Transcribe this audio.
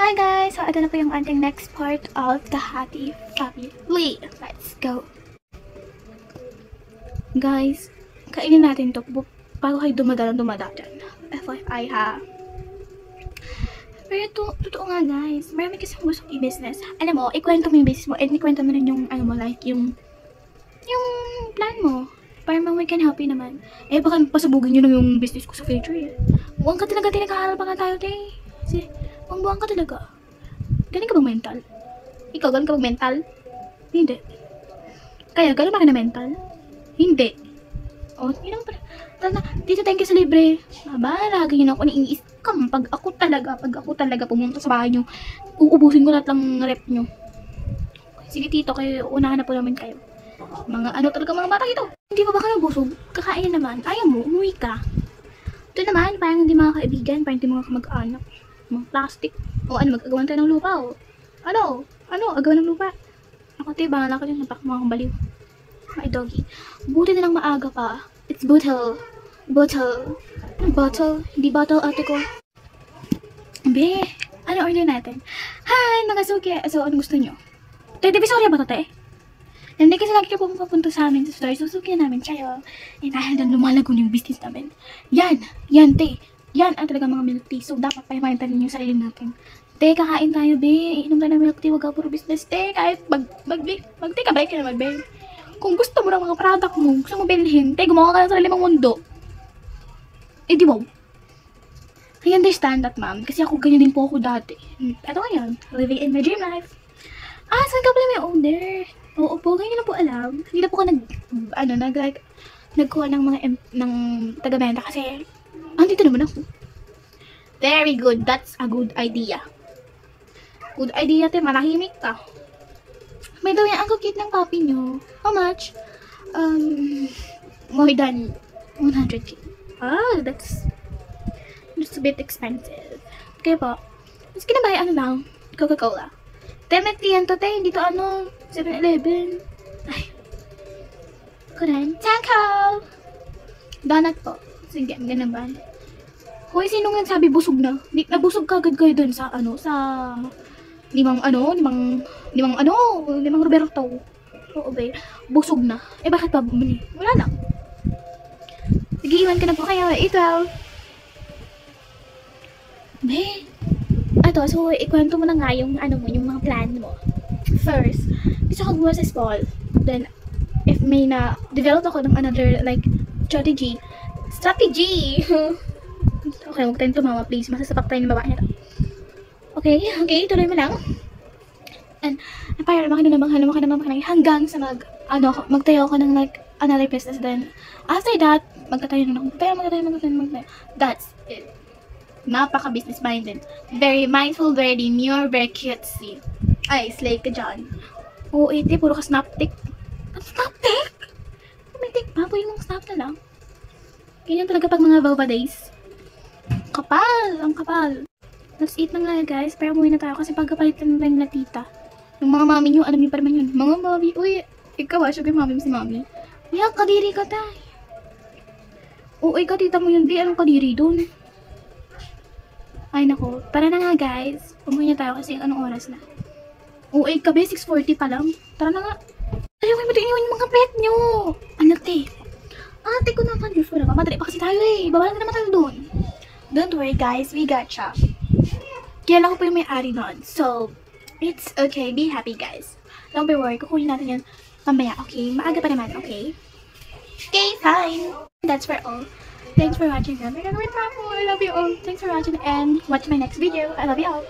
Hi guys! So, ito na po yung ating next part of the Happy Family. Let's go! Guys, kainin natin to bago kayo dumadalan. FYI ha. Pero ito, totoo nga guys, marami kasi gusto i-business. Alam mo, ikwento mo yung business mo and ikwento mo rin yung, yung plan mo. Para we can help you naman. Eh, baka pasabugin nyo lang yung business ko sa future eh. Huwag ka talaga tinakaharap pa nga tayo, te. Kasi, buwang ka talaga. Galing ka bang mental? Ikaw, galing ka bang mental? Hindi. Kaya, galing ba ka na mental? Hindi. O, yun lang pala. Tala, dito thank you sa libre. Aba, lagi yun ako naiiskam. Pag ako talaga pumunta sa bahay nyo, uubusin ko lahat ng rep nyo. Sige tito, kayo, unahan na po naman kayo. Mga talaga mga bata ito. Hindi pa ba kayo busog? Kakain naman. Ayaw mo, umuwi ka. Ito naman, parang hindi mga kaibigan, parang hindi mga kamag-anak. Mga plastic. O magagawan tayo ng lupa o. Agawan ng lupa. Ako tayo, bahala ka din, napak mga baliw. My doggy. Buti na lang maaga pa. It's bottle. Hindi bottle ate ko. Be, ano order natin? Hi, mga suki. So, ano gusto nyo? Divisoria ba ito, te? Hindi kasi lagi kayo pupunta sa amin sa store. Susuki namin kayo. Eh, dahil doon lumalago yung business namin. Yan, te. Yan ang talaga mga milk tea. So, dapat pahimayin yung sarili natin. Te, kakain tayo, be. Inom tayo ng milk tea. Huwag ka puro business, te. Kahit mag-take a break ka naman, be. Kung gusto mo ng mga product mo, gusto mo bilhin, te, gumawa ka ng sarili mong mundo. Eh, di ba? I understand that, ma'am. Kasi ako, ganyan din po ako dati. Ito ngayon, living in my dream life. Saan ka pala may order? Oo po, ganyan na po alam. Hindi na po ako nagkuha ng mga ng taga-benta kasi andito naman ako. Very good. That's a good idea. Good idea, te. Manahimik ka. May daw yan, ang cute ng puppy nyo. How much? More than 100k. That's a bit expensive. Kaya po, mas kinabahay lang, Coca-Cola. Temet yan to, te. Hindi to 7-Eleven. Ay. Kuren. Tanko! Donut po. Sige, ganun ba? Hoy, sino nga sabi busog na? Nabusog ka agad kayo dun sa limang Roberto. Oo, be. Busog na. Eh, bakit pa bumili? Wala lang. Sige, iwan ka na po kayo. Ito. Be. So, ikwento mo na nga yung yung mga plan mo. First, gusto ko gumawa sa small. Then, if may develop ako ng another, strategy. Okay, huwag tayong tumawa, please. Masasapak tayo ng babae nito. Okay, tuloy mo lang. And, para naman hanggang sa magtayo ako ng another business. Then, after that, magtatayo na ako. Magtayo. That's it. Napaka-business minded. Very mindful, very demure, very cutesy. Ay, slay ka dyan. Oo, ite, puro ka snaptik. Snaptik? Pumitik pa, pwede mong snap na lang. Ganyan talaga pag mga Velva days. Ang kapal. Let's eat na nga guys, pero umuwi na tayo kasi pagkapalitan na lang na tita. Yung mga mami nyo, alam niyo pa naman yun. Mga mami, uy, ikaw sugar mami si mami. Yan, kadiri ka tayo. Oo, ikaw tita mo yun, di, anong kadiri dun? Ay nako, tara na nga guys. Umuwi na tayo kasi anong oras na. Oo, ikaw 6:40 pa lang. Tara na nga. Ayaw kayo matiniwan yung mga pet nyo. Te? Ate ko na Diyos ko na. Mamadali pa kasi tayo eh. Babalan na naman tayo doon. Don't worry guys, we got you. Kaya lang ko pa yung may-ari doon. So, it's okay. Be happy guys. Don't be worried. Kukunin natin yan mamaya, okay? Maaga pa naman, okay? Okay, fine. That's for all. Thanks for watching. I love you all. Thanks for watching and watch my next video. I love you all.